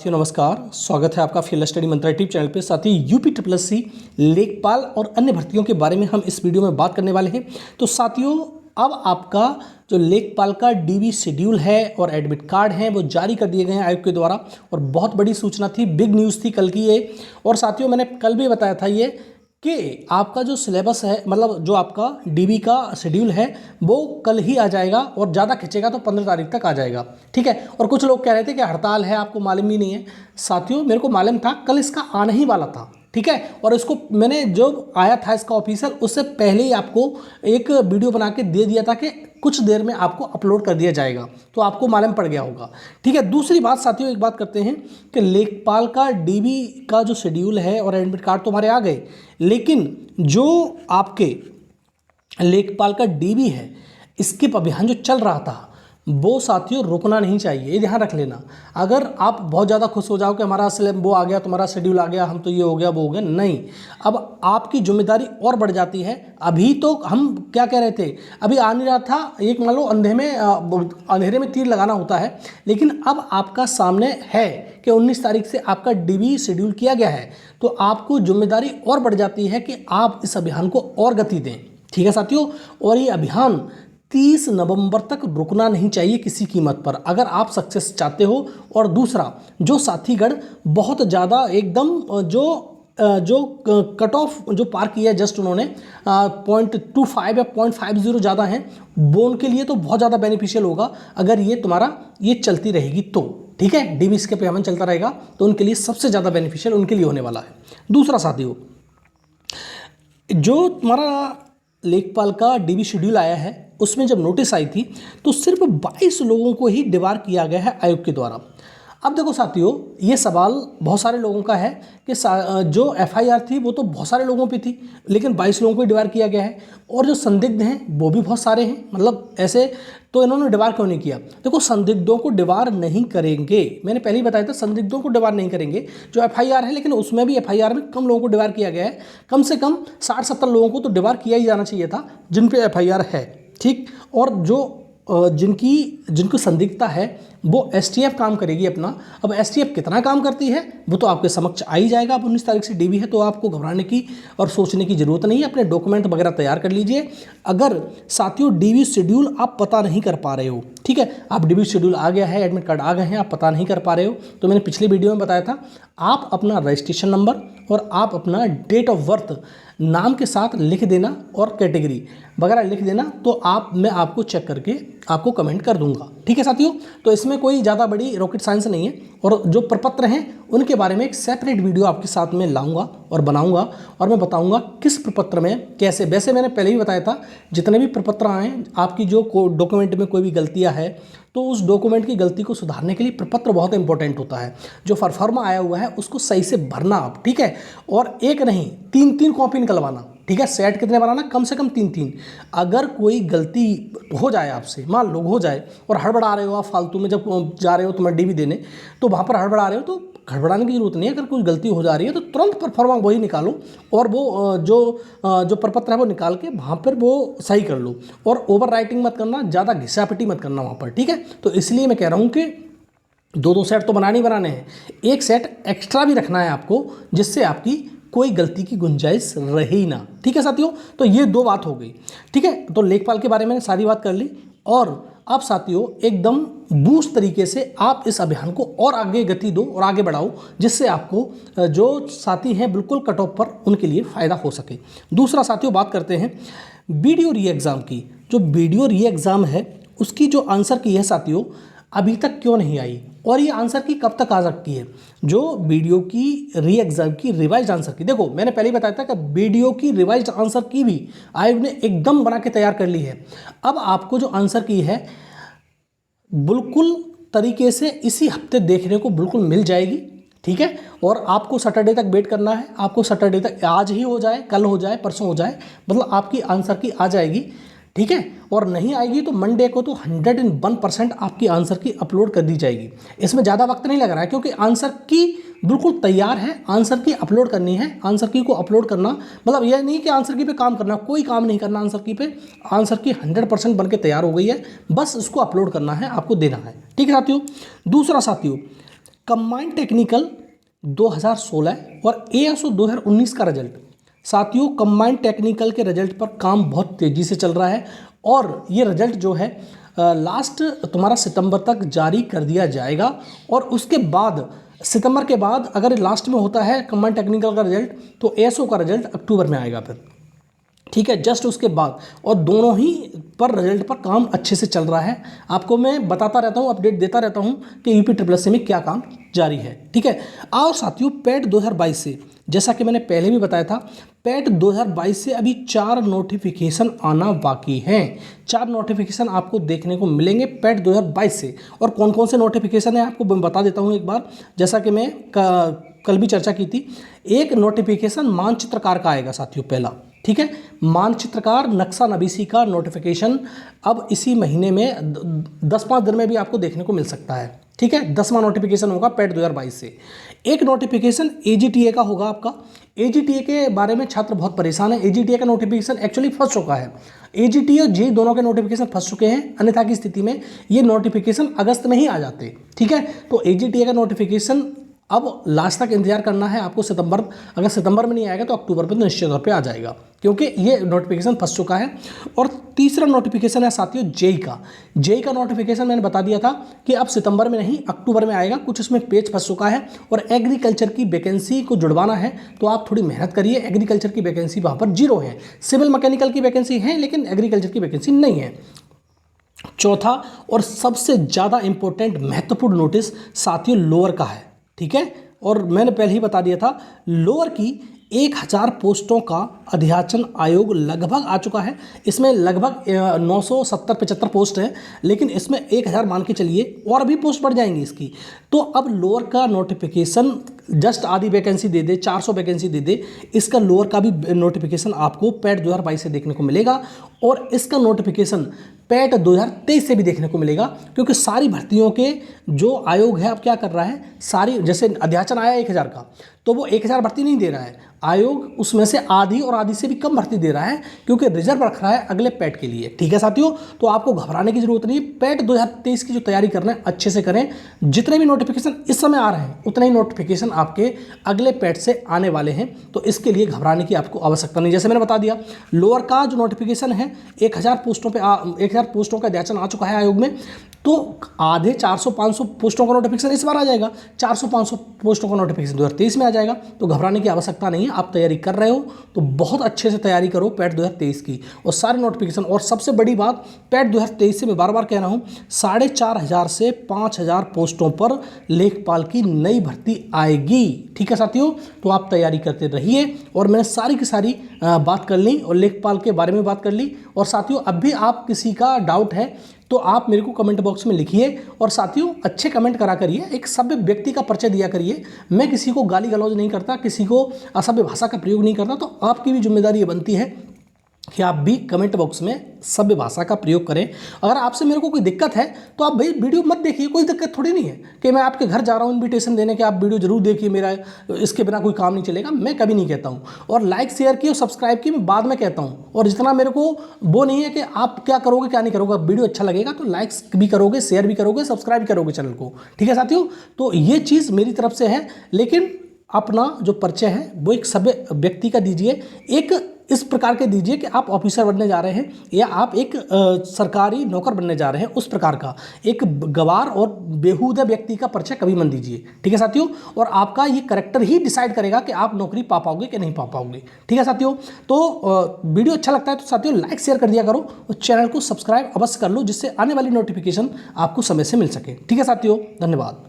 साथियों नमस्कार, स्वागत है आपका फील्ड स्टडी मंत्रा यूट्यूब चैनल पे। साथ ही यूपी ट्रिपल एस सी लेखपाल और अन्य भर्तियों के बारे में हम इस वीडियो में बात करने वाले हैं। तो साथियों अब आपका जो लेखपाल का डीबी शेड्यूल है और एडमिट कार्ड है वो जारी कर दिए गए हैं आयोग के द्वारा, और बहुत बड़ी सूचना थी, बिग न्यूज़ थी कल की ये। और साथियों मैंने कल भी बताया था ये कि आपका जो सिलेबस है, मतलब जो आपका डीबी का शेड्यूल है वो कल ही आ जाएगा, और ज़्यादा खिंचेगा तो 15 तारीख तक आ जाएगा। ठीक है। और कुछ लोग कह रहे थे कि हड़ताल है, आपको मालूम ही नहीं है। साथियों मेरे को मालूम था, कल इसका आना ही वाला था। ठीक है। और इसको मैंने जो आया था इसका ऑफिशियल, उससे पहले ही आपको एक वीडियो बना के दे दिया था कि कुछ देर में आपको अपलोड कर दिया जाएगा, तो आपको मालूम पड़ गया होगा। ठीक है। दूसरी बात साथियों, एक बात करते हैं कि लेखपाल का डीबी का जो शेड्यूल है और एडमिट कार्ड तो हमारे आ गए, लेकिन जो आपके लेखपाल का डीबी है इसके अभियान जो चल रहा था वो साथियों रुकना नहीं चाहिए, ये ध्यान रख लेना। अगर आप बहुत ज़्यादा खुश हो जाओ कि हमारा वो आ गया, तुम्हारा शेड्यूल आ गया, हम तो ये हो गया वो हो गया, नहीं। अब आपकी जिम्मेदारी और बढ़ जाती है। अभी तो हम क्या कह रहे थे, अभी आ नहीं रहा था, एक मान लो अंधेरे में तीर लगाना होता है, लेकिन अब आपका सामने है कि 19 तारीख से आपका डीबी शेड्यूल किया गया है, तो आपको जिम्मेदारी और बढ़ जाती है कि आप इस अभियान को और गति दें। ठीक है साथियों। और ये अभियान 30 नवंबर तक रुकना नहीं चाहिए किसी कीमत पर, अगर आप सक्सेस चाहते हो। और दूसरा, जो साथीगढ़ बहुत ज़्यादा एकदम जो कट ऑफ जो पार किया है जस्ट उन्होंने 0.25 या 0.50 ज़्यादा हैं, वो उनके लिए तो बहुत ज़्यादा बेनिफिशियल होगा अगर ये तुम्हारा ये चलती रहेगी तो। ठीक है। डीबी इसके पेमेंट चलता रहेगा तो उनके लिए सबसे ज़्यादा बेनिफिशियल उनके लिए होने वाला है। दूसरा साथियों, जो तुम्हारा लेखपाल का डीबी शेड्यूल आया है उसमें जब नोटिस आई थी तो सिर्फ 22 लोगों को ही डिबार किया गया है आयोग के द्वारा। अब देखो साथियों, ये सवाल बहुत सारे लोगों का है कि जो एफआईआर थी वो तो बहुत सारे लोगों पे थी, लेकिन 22 लोगों को डिबार किया गया है, और जो संदिग्ध हैं वो भी बहुत सारे हैं। मतलब ऐसे तो इन्होंने डिबार क्यों नहीं किया? देखो, संदिग्धों को डिबार नहीं करेंगे, मैंने पहले ही बताया था, संदिग्धों को डिबार नहीं करेंगे। जो एफआईआर है, लेकिन उसमें भी एफआईआर में कम लोगों को डिबार किया गया है, कम से कम 60-70 लोगों को तो डिबार किया ही जाना चाहिए था जिन पे एफआईआर है। ठीक। और जो जिनको संदिग्धता है वो एसटीएफ काम करेगी अपना। अब एसटीएफ कितना काम करती है वो तो आपके समक्ष आ ही जाएगा। अब 19 तारीख से डीबी है तो आपको घबराने की और सोचने की ज़रूरत नहीं है। अपने डॉक्यूमेंट वगैरह तैयार कर लीजिए। अगर साथियों डीबी शेड्यूल आप पता नहीं कर पा रहे हो, ठीक है, आप डीबी शेड्यूल आ गया है, एडमिट कार्ड आ गए हैं, आप पता नहीं कर पा रहे हो, तो मैंने पिछले वीडियो में बताया था, आप अपना रजिस्ट्रेशन नंबर और आप अपना डेट ऑफ बर्थ नाम के साथ लिख देना और कैटेगरी वगैरह लिख देना, तो मैं आपको चेक करके आपको कमेंट कर दूंगा। ठीक है साथियों। तो इसमें कोई ज़्यादा बड़ी रॉकेट साइंस नहीं है। और जो प्रपत्र हैं उनके बारे में एक सेपरेट वीडियो आपके साथ में लाऊंगा और बनाऊंगा, और मैं बताऊंगा किस प्रपत्र में कैसे। वैसे मैंने पहले ही बताया था, जितने भी प्रपत्र आए, आपकी जो डॉक्यूमेंट में कोई भी गलतियाँ है तो उस डॉक्यूमेंट की गलती को सुधारने के लिए प्रपत्र बहुत इंपॉर्टेंट होता है। जो फॉर्मा आया हुआ है उसको सही से भरना आप। ठीक है। और एक नहीं, 3-3 कॉपी निकलवाना। ठीक है। सेट कितने बनाना? कम से कम 3-3। अगर कोई गलती हो जाए आपसे, मान लो हो जाए, और हड़बड़ा रहे हो आप फालतू में, जब जा रहे हो तुम्हें डीबी देने तो वहाँ पर हड़बड़ा रहे हो, तो हड़बड़ाने की जरूरत नहीं है। अगर कोई गलती हो जा रही है तो तुरंत परफॉर्मा वही निकालो, और वो जो प्रपत्र है वो निकाल के वहाँ पर वो सही कर लो। और ओवर राइटिंग मत करना, ज़्यादा घिसापिटी मत करना वहाँ पर। ठीक है। तो इसलिए मैं कह रहा हूँ कि 2-2 सेट तो बनाने ही बनाने हैं, एक सेट एक्स्ट्रा भी रखना है आपको, जिससे आपकी कोई गलती की गुंजाइश रहे ही ना। ठीक है साथियों। तो ये 2 बात हो गई। ठीक है। तो लेखपाल के बारे में सारी बात कर ली, और अब साथियों एकदम बूस्ट तरीके से आप इस अभियान को और आगे गति दो और आगे बढ़ाओ, जिससे आपको जो साथी हैं बिल्कुल कट ऑफ पर, उनके लिए फ़ायदा हो सके। दूसरा साथियों, बात करते हैं वीडियो री एग्ज़ाम की। जो वीडियो री एग्ज़ाम है उसकी जो आंसर की है साथियों, अभी तक क्यों नहीं आई, और ये आंसर की कब तक आ सकती है? जो वीडियो की री एग्जाम की रिवाइज आंसर की, देखो मैंने पहले ही बताया था कि वीडियो की रिवाइज आंसर की भी आयोग ने एकदम बना के तैयार कर ली है। अब आपको जो आंसर की है बिल्कुल तरीके से इसी हफ्ते देखने को बिल्कुल मिल जाएगी। ठीक है। और आपको सैटरडे तक वेट करना है। आपको सैटरडे तक, आज ही हो जाए, कल हो जाए, परसों हो जाए, मतलब आपकी आंसर की आ जाएगी। ठीक है। और नहीं आएगी तो मंडे को तो 101% आपकी आंसर की अपलोड कर दी जाएगी। इसमें ज़्यादा वक्त नहीं लग रहा है, क्योंकि आंसर की बिल्कुल तैयार है, आंसर की अपलोड करनी है। आंसर की को अपलोड करना मतलब यह नहीं कि आंसर की पे काम करना, कोई काम नहीं करना आंसर की पे। आंसर की 100% बन के तैयार हो गई है, बस इसको अपलोड करना है, आपको देना है। ठीक है साथियों। दूसरा साथियों, कंबाइंड टेक्निकल 2016 और एएसओ 2019 का रिजल्ट। साथियों, कंबाइंड टेक्निकल के रिजल्ट पर काम बहुत तेज़ी से चल रहा है और ये रिजल्ट जो है लास्ट तुम्हारा सितंबर तक जारी कर दिया जाएगा। और उसके बाद सितंबर के बाद अगर लास्ट में होता है कंबाइंड टेक्निकल का रिजल्ट तो एएसओ का रिजल्ट अक्टूबर में आएगा फिर, ठीक है, जस्ट उसके बाद। और दोनों ही पर रिजल्ट पर काम अच्छे से चल रहा है। आपको मैं बताता रहता हूँ, अपडेट देता रहता हूँ कि यूपी में क्या काम जारी है, ठीक है। और साथियों, पैट 2022 से, जैसा कि मैंने पहले भी बताया था, पैट 2022 से अभी 4 नोटिफिकेशन आना बाकी हैं। 4 नोटिफिकेशन आपको देखने को मिलेंगे पैट 2022 से। और कौन कौन से नोटिफिकेशन है आपको मैं बता देता हूँ एक बार, जैसा कि मैं कल भी चर्चा की थी। एक नोटिफिकेशन मानचित्रकार का आएगा साथियों, पहला, ठीक है। मानचित्रकार नक्शा नवीसी का नोटिफिकेशन अब इसी महीने में 10-5 दिन में भी आपको देखने को मिल सकता है, ठीक है। 10वां नोटिफिकेशन होगा पैट 2022 से। एक नोटिफिकेशन एजीटीए का होगा आपका। एजीटीए के बारे में छात्र बहुत परेशान है। एजीटीए का नोटिफिकेशन एक्चुअली फंस चुका है। एजीटीए और जेईई दोनों के नोटिफिकेशन फंस चुके हैं, अन्यथा की स्थिति में ये नोटिफिकेशन अगस्त में ही आ जाते, ठीक है। तो एजीटीए का नोटिफिकेशन अब लास्ट तक इंतजार करना है आपको। सितंबर, अगर सितंबर में नहीं आएगा तो अक्टूबर में तो निश्चित तौर पे आ जाएगा, क्योंकि ये नोटिफिकेशन फंस चुका है। और तीसरा नोटिफिकेशन है साथियों जेईई का। जेईई का नोटिफिकेशन मैंने बता दिया था कि अब सितंबर में नहीं अक्टूबर में आएगा। कुछ इसमें पेज फंस चुका है और एग्रीकल्चर की वैकेंसी को जुड़वाना है, तो आप थोड़ी मेहनत करिए। एग्रीकल्चर की वैकेंसी वहाँ पर 0 है। सिविल मैकेनिकल की वैकेंसी है लेकिन एग्रीकल्चर की वैकेंसी नहीं है। चौथा और सबसे ज़्यादा इंपॉर्टेंट महत्वपूर्ण नोटिस साथियों लोअर का है, ठीक है। और मैंने पहले ही बता दिया था, लोअर की 1000 पोस्टों का अध्याचन आयोग लगभग आ चुका है। इसमें लगभग 970-75 पोस्ट हैं, लेकिन इसमें 1000 मान के चलिए, और भी पोस्ट बढ़ जाएंगी इसकी। तो अब लोअर का नोटिफिकेशन जस्ट आधी वैकेंसी दे दे, 400 वैकेंसी दे दे, इसका लोअर का भी नोटिफिकेशन आपको पैट 2022 से देखने को मिलेगा। और इसका नोटिफिकेशन पैट 2023 से भी देखने को मिलेगा, क्योंकि सारी भर्तियों के जो आयोग है अब क्या कर रहा है, सारी, जैसे अध्याचन आया 1000 का, तो वो 1000 भर्ती नहीं दे रहा है आयोग, उसमें से आधी और आधी से भी कम भर्ती दे रहा है, क्योंकि रिजर्व रख रहा है अगले पैट के लिए, ठीक है साथियों। तो आपको घबराने की जरूरत नहीं है। पैट 2023 की जो तैयारी करना है अच्छे से करें। जितने भी नोटिफिकेशन इस समय आ रहे हैं उतने ही नोटिफिकेशन आपके अगले पैट से आने वाले हैं, तो इसके लिए घबराने की आपको आवश्यकता नहीं। जैसे मैंने बता दिया, लोअर का जो नोटिफिकेशन है 1000 पोस्टों पर 1000 पोस्टों का अध्याचन आ चुका है आयोग में, तो आधे 400-500 पोस्टों का नोटिफिकेशन इस बार आ जाएगा। 400-500 पोस्टों का नोटिफिकेशन 2023 में आ जाएगा। तो घबराने की आवश्यकता नहीं है। आप तैयारी कर रहे हो तो बहुत अच्छे से तैयारी करो पैट 2023 की, और सारे नोटिफिकेशन। और सबसे बड़ी बात, पैट 2023 से मैं बार बार कह रहा हूँ, 4500 से 5000 पोस्टों पर लेखपाल की नई भर्ती आएगी, ठीक है साथियों। तो आप तैयारी करते रहिए। और मैंने सारी की सारी बात कर ली और लेखपाल के बारे में बात कर ली। और साथियों, अब भी आप किसी का डाउट है तो आप मेरे को कमेंट बॉक्स में लिखिए। और साथियों, अच्छे कमेंट करा करिए, एक सभ्य व्यक्ति का परिचय दिया करिए। मैं किसी को गाली गलौज नहीं करता, किसी को असभ्य भाषा का प्रयोग नहीं करता। तो आपकी भी जिम्मेदारी ये बनती है कि आप भी कमेंट बॉक्स में सभ्य भाषा का प्रयोग करें। अगर आपसे मेरे को कोई दिक्कत है तो आप भाई वीडियो मत देखिए, कोई दिक्कत थोड़ी नहीं है कि मैं आपके घर जा रहा हूँ इनविटेशन देने के, आप वीडियो जरूर देखिए मेरा, इसके बिना कोई काम नहीं चलेगा, मैं कभी नहीं कहता हूँ। और लाइक शेयर की और सब्सक्राइब की मैं बाद में कहता हूँ। और जितना मेरे को वो नहीं है कि आप क्या करोगे क्या नहीं करोगे, वीडियो अच्छा लगेगा तो लाइक्स भी करोगे, शेयर भी करोगे, सब्सक्राइब भी करोगे चैनल को, ठीक है साथियों। तो ये चीज़ मेरी तरफ से है, लेकिन अपना जो परिचय है वो एक सभ्य व्यक्ति का दीजिए, एक इस प्रकार के दीजिए कि आप ऑफिसर बनने जा रहे हैं या आप एक सरकारी नौकर बनने जा रहे हैं, उस प्रकार का। एक गवार और बेहुदा व्यक्ति का परिचय कभी मत दीजिए, ठीक है साथियों। और आपका ये कैरेक्टर ही डिसाइड करेगा कि आप नौकरी पा पाओगे कि नहीं पा पाओगे, ठीक है साथियों। तो वीडियो अच्छा लगता है तो साथियों लाइक शेयर कर दिया करो और चैनल को सब्सक्राइब अवश्य कर लो, जिससे आने वाली नोटिफिकेशन आपको समय से मिल सके, ठीक है साथियों। धन्यवाद।